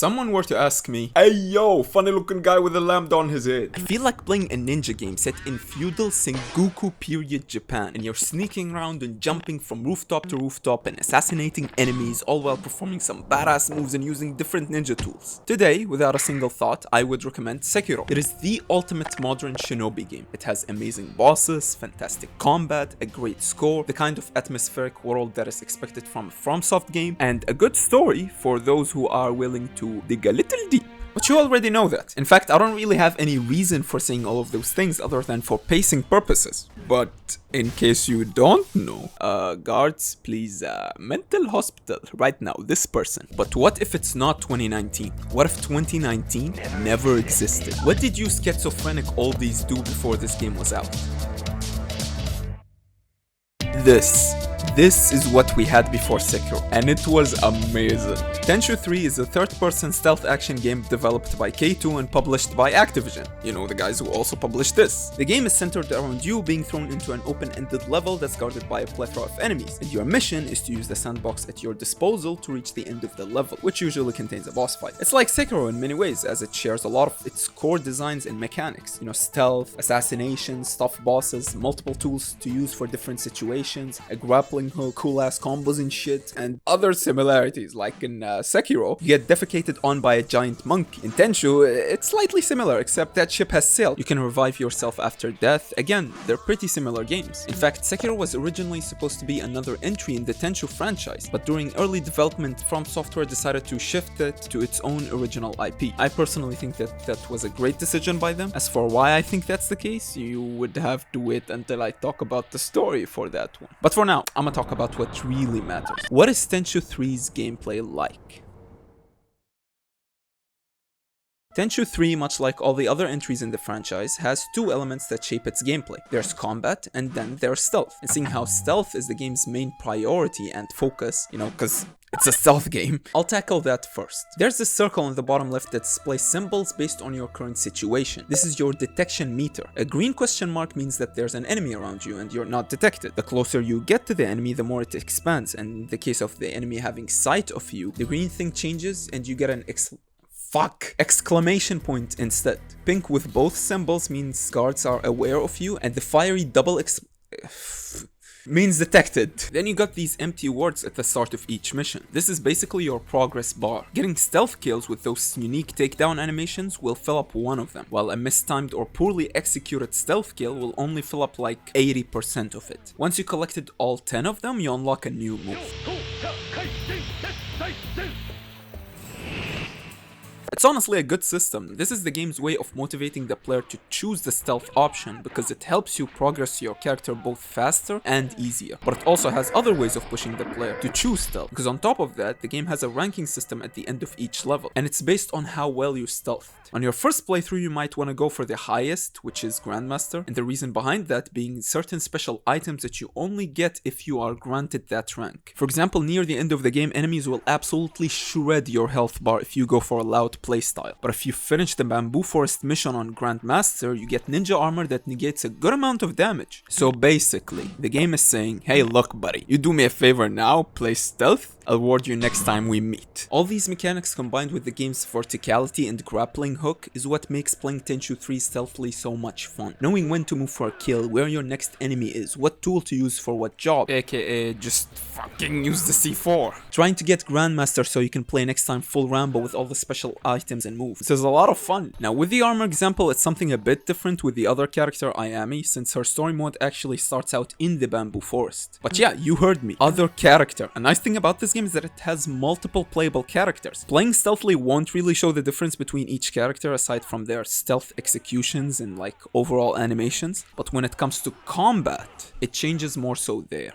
someone were to ask me, "Hey yo, funny looking guy with a lamp on his head," I feel like playing a ninja game set in feudal Sengoku period Japan, and you're sneaking around and jumping from rooftop to rooftop and assassinating enemies, all while performing some badass moves and using different ninja tools. Today, without a single thought, I would recommend Sekiro. It is the ultimate modern shinobi game. It has amazing bosses, fantastic combat, a great score, the kind of atmospheric world that is expected from a FromSoft game, and a good story for those who are willing to dig a little deep. But you already know that. In fact, I don't really have any reason for saying all of those things other than for pacing purposes. But in case you don't know, guards, please, mental hospital right now, this person. But what if it's not 2019? What if 2019 never existed? What did you schizophrenic oldies do before this game was out? This is what we had before Sekiro, and it was amazing. Tenchu 3 is a third-person stealth action game developed by K2 and published by Activision, you know, the guys who also published this. The game is centered around you being thrown into an open-ended level that's guarded by a plethora of enemies, and your mission is to use the sandbox at your disposal to reach the end of the level, which usually contains a boss fight. It's like Sekiro in many ways, as it shares a lot of its core designs and mechanics, you know, stealth, assassination, tough bosses, multiple tools to use for different situations, a grappling hook, cool ass combos and shit, and other similarities. Like in Sekiro, you get defecated on by a giant monkey. In Tenchu, it's slightly similar, except that ship has sailed. You can revive yourself after death. Again, they're pretty similar games. In fact, Sekiro was originally supposed to be another entry in the Tenchu franchise, but during early development, From Software decided to shift it to its own original IP. I personally think that was a great decision by them. As for why I think that's the case, you would have to wait until I talk about the story for that one. But for now, I'm gonna talk about what really matters. What is Tenchu 3's gameplay like? Tenchu 3, much like all the other entries in the franchise, has two elements that shape its gameplay. There's combat, and then there's stealth. And seeing how stealth is the game's main priority and focus, you know, because it's a stealth game, I'll tackle that first. There's this circle in the bottom left that displays symbols based on your current situation. This is your detection meter. A green question mark means that there's an enemy around you and you're not detected. The closer you get to the enemy, the more it expands, and in the case of the enemy having sight of you, the green thing changes and you get an exclamation point instead. Pink with both symbols means guards are aware of you, and the fiery double means detected. Then you got these empty words at the start of each mission. This is basically your progress bar. Getting stealth kills with those unique takedown animations will fill up one of them, while a mistimed or poorly executed stealth kill will only fill up like 80% of it. Once you collected all 10 of them, you unlock a new move. It's honestly a good system. This is the game's way of motivating the player to choose the stealth option because it helps you progress your character both faster and easier. But it also has other ways of pushing the player to choose stealth, because on top of that, the game has a ranking system at the end of each level, and it's based on how well you stealthed. On your first playthrough, you might want to go for the highest, which is Grandmaster, and the reason behind that being certain special items that you only get if you are granted that rank. For example, near the end of the game, enemies will absolutely shred your health bar if you go for a loud playstyle. But if you finish the Bamboo Forest mission on Grandmaster, you get ninja armor that negates a good amount of damage. So basically, the game is saying, hey look buddy, you do me a favor now, play stealth, I'll reward you next time we meet. All these mechanics combined with the game's verticality and grappling hook is what makes playing Tenchu 3 stealthily so much fun. Knowing when to move for a kill, where your next enemy is, what tool to use for what job, aka just fucking use the C4. Trying to get Grandmaster so you can play next time full Rambo with all the special items and moves. This is a lot of fun. Now with the armor example, it's something a bit different with the other character Ayame, since her story mode actually starts out in the Bamboo Forest. But yeah, you heard me. Other character. A nice thing about this game is that it has multiple playable characters. Playing stealthily won't really show the difference between each character aside from their stealth executions and like overall animations, but when it comes to combat, it changes more so there.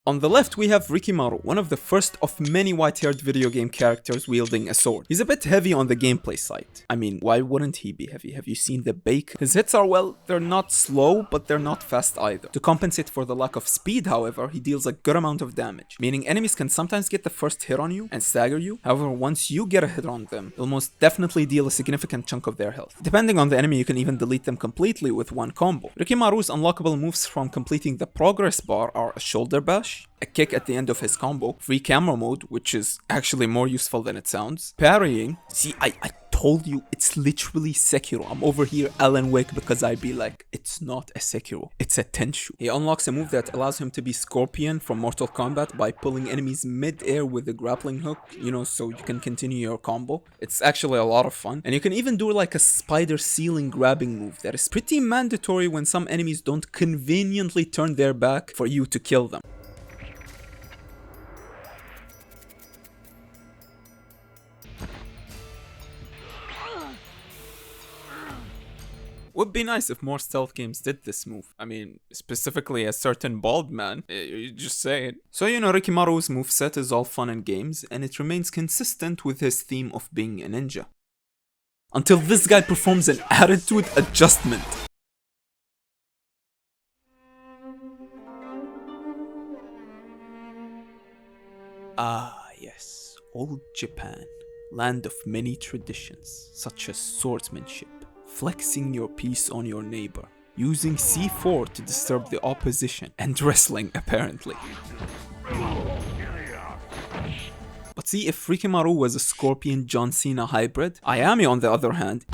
On the left, we have Rikimaru, one of the first of many white-haired video game characters wielding a sword. He's a bit heavy on the gameplay side. I mean, why wouldn't he be heavy? Have you seen the bake? His hits are, well, they're not slow, but they're not fast either. To compensate for the lack of speed, however, he deals a good amount of damage, meaning enemies can sometimes get the first hit on you and stagger you. However, once you get a hit on them, it'll most definitely deal a significant chunk of their health. Depending on the enemy, you can even delete them completely with one combo. Rikimaru's unlockable moves from completing the progress bar are a shoulder bash, dash, a kick at the end of his combo, free camera mode, which is actually more useful than it sounds, parrying. See, I told you, it's literally Sekiro. I'm over here Alan Wake because I be like, it's not a Sekiro, it's a Tenchu. He unlocks a move that allows him to be Scorpion from Mortal Kombat by pulling enemies mid-air with a grappling hook, you know, so you can continue your combo. It's actually a lot of fun. And you can even do like a spider ceiling grabbing move that is pretty mandatory when some enemies don't conveniently turn their back for you to kill them. Would be nice if more stealth games did this move. I mean, specifically a certain bald man. You just say it. So, you know, Rikimaru's moveset is all fun and games, and it remains consistent with his theme of being a ninja. Until this guy performs an attitude adjustment. Ah, yes, old Japan, land of many traditions, such as swordsmanship, flexing your piece on your neighbor, using C4 to disturb the opposition, and wrestling apparently. But see, if Rikimaru was a Scorpion John Cena hybrid, Ayame on the other hand,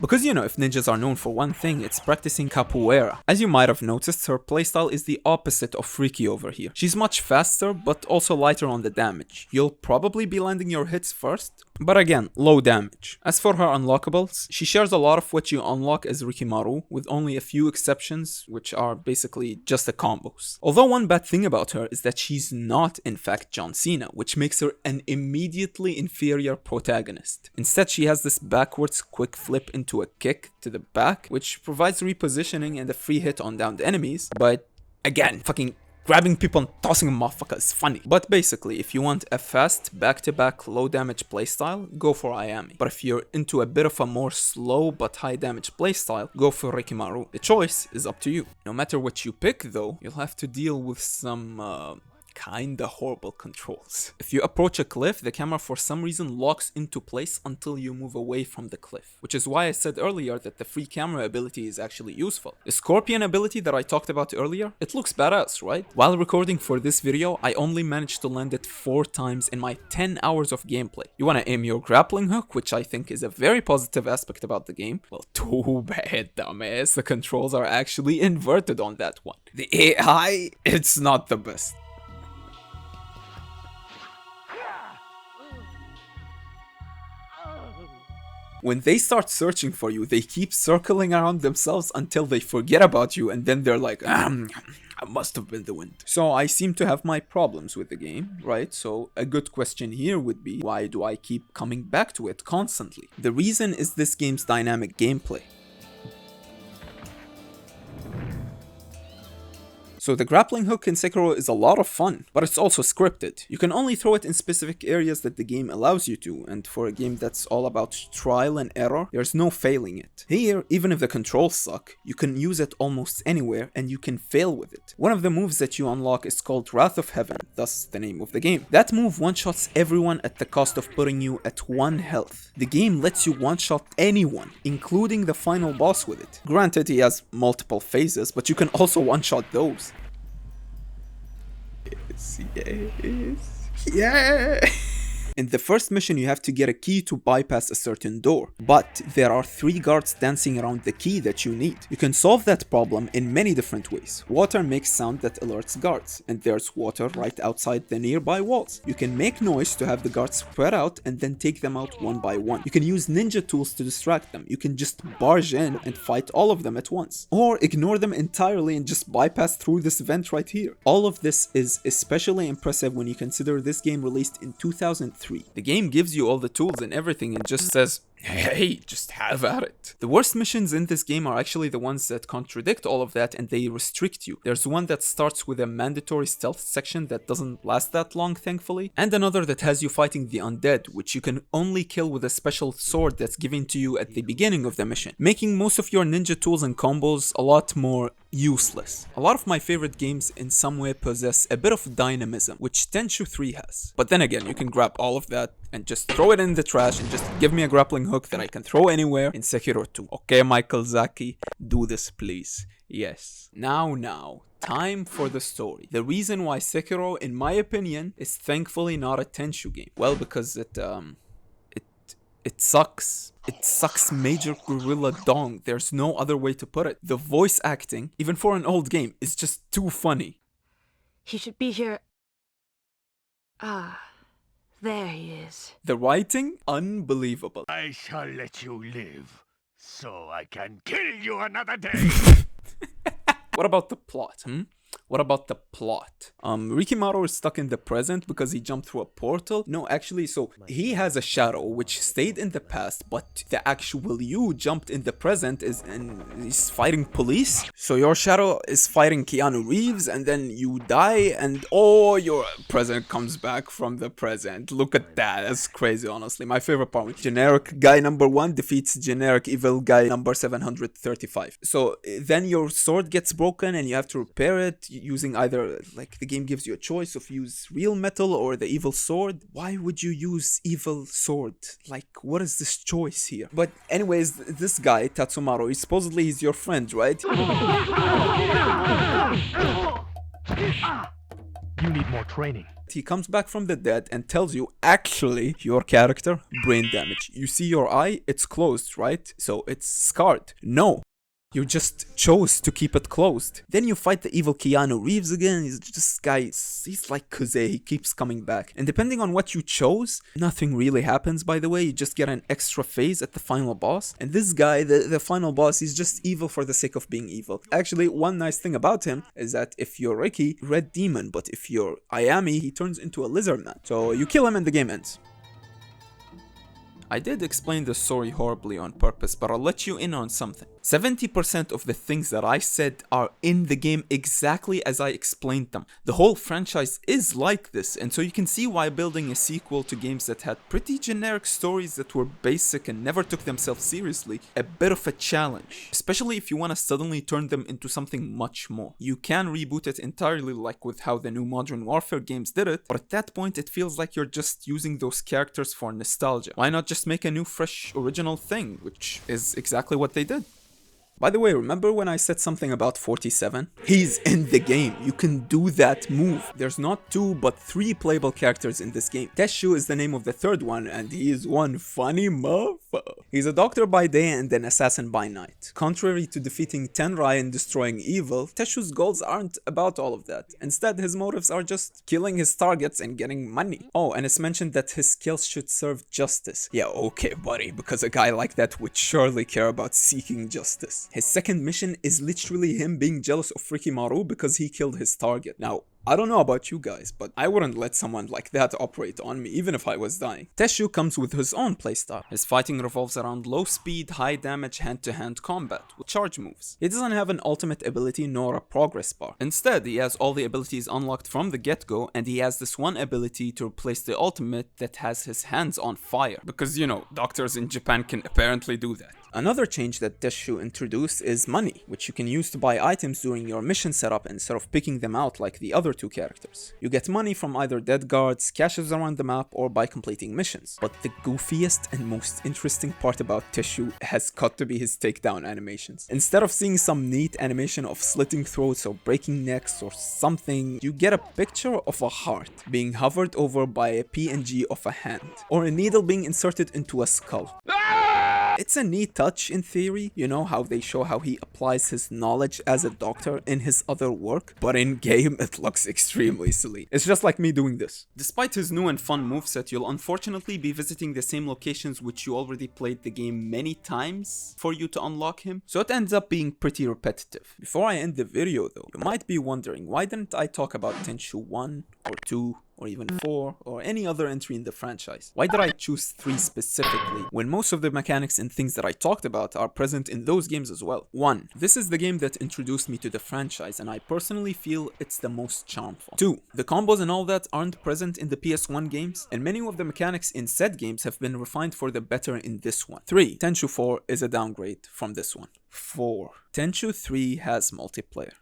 because you know, if ninjas are known for one thing, it's practicing capoeira. As you might have noticed, her playstyle is the opposite of Riki over here. She's much faster, but also lighter on the damage. You'll probably be landing your hits first, but again, low damage. As for her unlockables, she shares a lot of what you unlock as Rikimaru, with only a few exceptions, which are basically just the combos. Although one bad thing about her is that she's not in fact John Cena, which makes her an immediately inferior protagonist. Instead, she has this backwards quick flip into a kick to the back, which provides repositioning and a free hit on downed enemies, but again, fucking grabbing people and tossing a motherfucker is funny. But basically, if you want a fast, back-to-back, low-damage playstyle, go for Ayame. But if you're into a bit of a more slow but high-damage playstyle, go for Rikimaru. The choice is up to you. No matter what you pick though, you'll have to deal with some kinda horrible controls. If you approach a cliff, the camera for some reason locks into place until you move away from the cliff, which is why I said earlier that the free camera ability is actually useful. The Scorpion ability that I talked about earlier, it looks badass, right? While recording for this video, I only managed to land it 4 times in my 10 hours of gameplay. You wanna aim your grappling hook, which I think is a very positive aspect about the game. Well, too bad, dumbass. The controls are actually inverted on that one. The AI, it's not the best. When they start searching for you, they keep circling around themselves until they forget about you, and then they're like, I must have been the wind. So I seem to have my problems with the game, right? So a good question here would be, why do I keep coming back to it constantly? The reason is this game's dynamic gameplay. So the grappling hook in Sekiro is a lot of fun, but it's also scripted. You can only throw it in specific areas that the game allows you to, and for a game that's all about trial and error, there's no failing it. Here, even if the controls suck, you can use it almost anywhere and you can fail with it. One of the moves that you unlock is called Wrath of Heaven, thus the name of the game. That move one-shots everyone at the cost of putting you at 1 health. The game lets you one-shot anyone, including the final boss with it. Granted, he has multiple phases, but you can also one-shot those. Yes. Yeah. In the first mission, you have to get a key to bypass a certain door, but there are 3 guards dancing around the key that you need. You can solve that problem in many different ways. Water makes sound that alerts guards, and there's water right outside the nearby walls. You can make noise to have the guards spread out and then take them out one by one. You can use ninja tools to distract them. You can just barge in and fight all of them at once, or ignore them entirely and just bypass through this vent right here. All of this is especially impressive when you consider this game released in 2003. The game gives you all the tools and everything and just says, hey, just have at it. The worst missions in this game are actually the ones that contradict all of that and they restrict you. There's one that starts with a mandatory stealth section that doesn't last that long, thankfully, and another that has you fighting the undead, which you can only kill with a special sword that's given to you at the beginning of the mission, making most of your ninja tools and combos a lot more useless. A lot of my favorite games in some way possess a bit of dynamism, which Tenchu 3 has. But then again, you can grab all of that and just throw it in the trash and just give me a grappling hook that I can throw anywhere in Sekiro 2. Okay, Michael Zaki, do this please. Yes. Now, time for the story. The reason why Sekiro, in my opinion, is thankfully not a Tenchu game. Well, because it sucks. It sucks major gorilla dong. There's no other way to put it. The voice acting, even for an old game, is just too funny. He should be here. Ah, there he is. The writing, unbelievable. I shall let you live, so I can kill you another day. What about the plot, What about the plot? Rikimaru is stuck in the present because he jumped through a portal. No, actually, so he has a shadow which stayed in the past, but the actual you jumped in the present and he's fighting police. So your shadow is fighting Keanu Reeves and then you die and your present comes back from the present. Look at that, that's crazy, honestly. My favorite part, generic guy number 1 defeats generic evil guy number 735. So then your sword gets broken and you have to repair it using either, like, the game gives you a choice of use real metal or the evil sword. Why would you use evil sword? Like, what is this choice here? But anyways, this guy, Tatsumaru, supposedly he's your friend, right? You need more training. He comes back from the dead and tells you, actually, your character, brain damage. You see your eye, it's closed, right? So it's scarred. No. You just chose to keep it closed. Then you fight the evil Keanu Reeves again. He's like Kuze, he keeps coming back. And depending on what you chose, nothing really happens, by the way. You just get an extra phase at the final boss. And this guy, the final boss, he's just evil for the sake of being evil. Actually, one nice thing about him is that if you're Riki, red demon. But if you're Ayame, he turns into a lizard man. So you kill him and the game ends. I did explain the story horribly on purpose, but I'll let you in on something. 70% of the things that I said are in the game exactly as I explained them. The whole franchise is like this, and so you can see why building a sequel to games that had pretty generic stories that were basic and never took themselves seriously, a bit of a challenge. Especially if you want to suddenly turn them into something much more. You can reboot it entirely, like with how the new Modern Warfare games did it, but at that point it feels like you're just using those characters for nostalgia. Why not just make a new, fresh, original thing, which is exactly what they did. By the way, remember when I said something about 47? He's in the game. You can do that move. There's not 2 but 3 playable characters in this game. Tesshu is the name of the third one, and he is one funny motherfucker. He's a doctor by day and an assassin by night. Contrary to defeating Tenrai and destroying evil, Tesshu's goals aren't about all of that. Instead, his motives are just killing his targets and getting money. Oh, and it's mentioned that his skills should serve justice. Yeah, okay, buddy, because a guy like that would surely care about seeking justice. His second mission is literally him being jealous of Rikimaru because he killed his target. Now, I don't know about you guys, but I wouldn't let someone like that operate on me, even if I was dying. Tesshu comes with his own playstyle. His fighting revolves around low speed, high damage, hand-to-hand combat with charge moves. He doesn't have an ultimate ability nor a progress bar. Instead, he has all the abilities unlocked from the get-go, and he has this one ability to replace the ultimate that has his hands on fire. Because, you know, doctors in Japan can apparently do that. Another change that Tesshu introduced is money, which you can use to buy items during your mission setup instead of picking them out like the other 2 characters. You get money from either dead guards, caches around the map, or by completing missions. But the goofiest and most interesting part about Tesshu has got to be his takedown animations. Instead of seeing some neat animation of slitting throats or breaking necks or something, you get a picture of a heart being hovered over by a PNG of a hand, or a needle being inserted into a skull. It's a neat touch in theory, you know how they show how he applies his knowledge as a doctor in his other work, but in game it looks extremely silly. It's just like me doing this. Despite his new and fun moveset, you'll unfortunately be visiting the same locations which you already played the game many times for you to unlock him, so it ends up being pretty repetitive. Before I end the video though, you might be wondering why didn't I talk about Tenchu 1 or 2 or even 4, or any other entry in the franchise? Why did I choose 3 specifically, when most of the mechanics and things that I talked about are present in those games as well? 1. This is the game that introduced me to the franchise, and I personally feel it's the most charmful. 2. The combos and all that aren't present in the PS1 games, and many of the mechanics in said games have been refined for the better in this one. 3. Tenchu 4 is a downgrade from this one. 4. Tenchu 3 has multiplayer.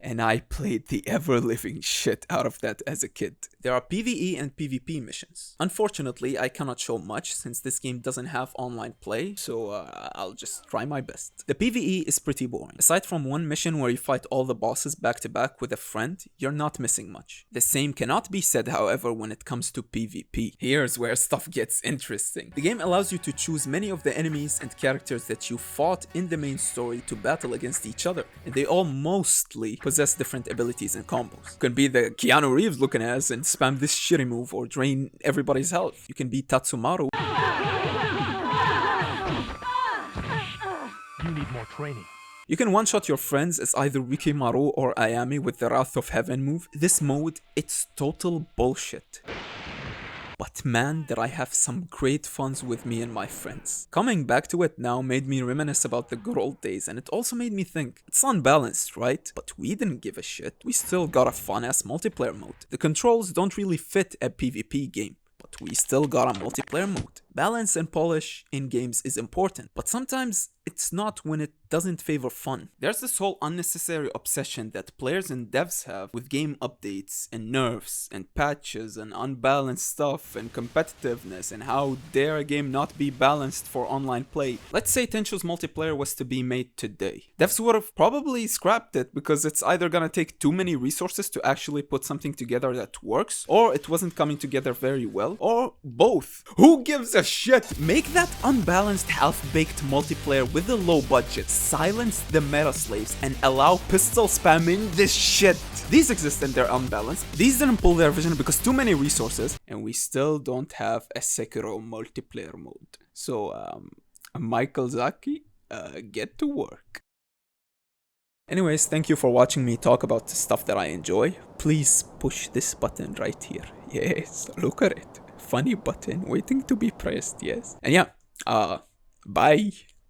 and I played the ever-living shit out of that as a kid. There are PvE and PvP missions. Unfortunately, I cannot show much since this game doesn't have online play, so I'll just try my best. The PvE is pretty boring. Aside from one mission where you fight all the bosses back to back with a friend, you're not missing much. The same cannot be said, however, when it comes to PvP. Here's where stuff gets interesting. The game allows you to choose many of the enemies and characters that you fought in the main story to battle against each other, and they all mostly possess different abilities and combos. You can be the Keanu Reeves looking ass and spam this shitty move or drain everybody's health. You can be Tatsumaru. You need more training. You can one-shot your friends as either Rikimaru or Ayame with the Wrath of Heaven move. This mode, it's total bullshit. But man, did I have some great funs with me and my friends. Coming back to it now made me reminisce about the good old days, and it also made me think, it's unbalanced, right? But we didn't give a shit, we still got a fun-ass multiplayer mode. The controls don't really fit a PvP game, but we still got a multiplayer mode. Balance and polish in games is important, but sometimes it's not when it doesn't favor fun. There's this whole unnecessary obsession that players and devs have with game updates and nerfs and patches and unbalanced stuff and competitiveness, and how dare a game not be balanced for online play. Let's say Tenchu's multiplayer was to be made today. Devs would have probably scrapped it because it's either gonna take too many resources to actually put something together that works, or it wasn't coming together very well, or both. Who gives a shit? Make that unbalanced half-baked multiplayer with a low budget, silence the meta slaves, and allow pistol spam in this shit. These exist and they're unbalanced. These didn't pull their vision because too many resources, and we still don't have a Sekiro multiplayer mode. So, Michael Zaki, get to work. Anyways, thank you for watching me talk about the stuff that I enjoy. Please push this button right here. Yes, look at it. Funny button waiting to be pressed, yes. And yeah, bye.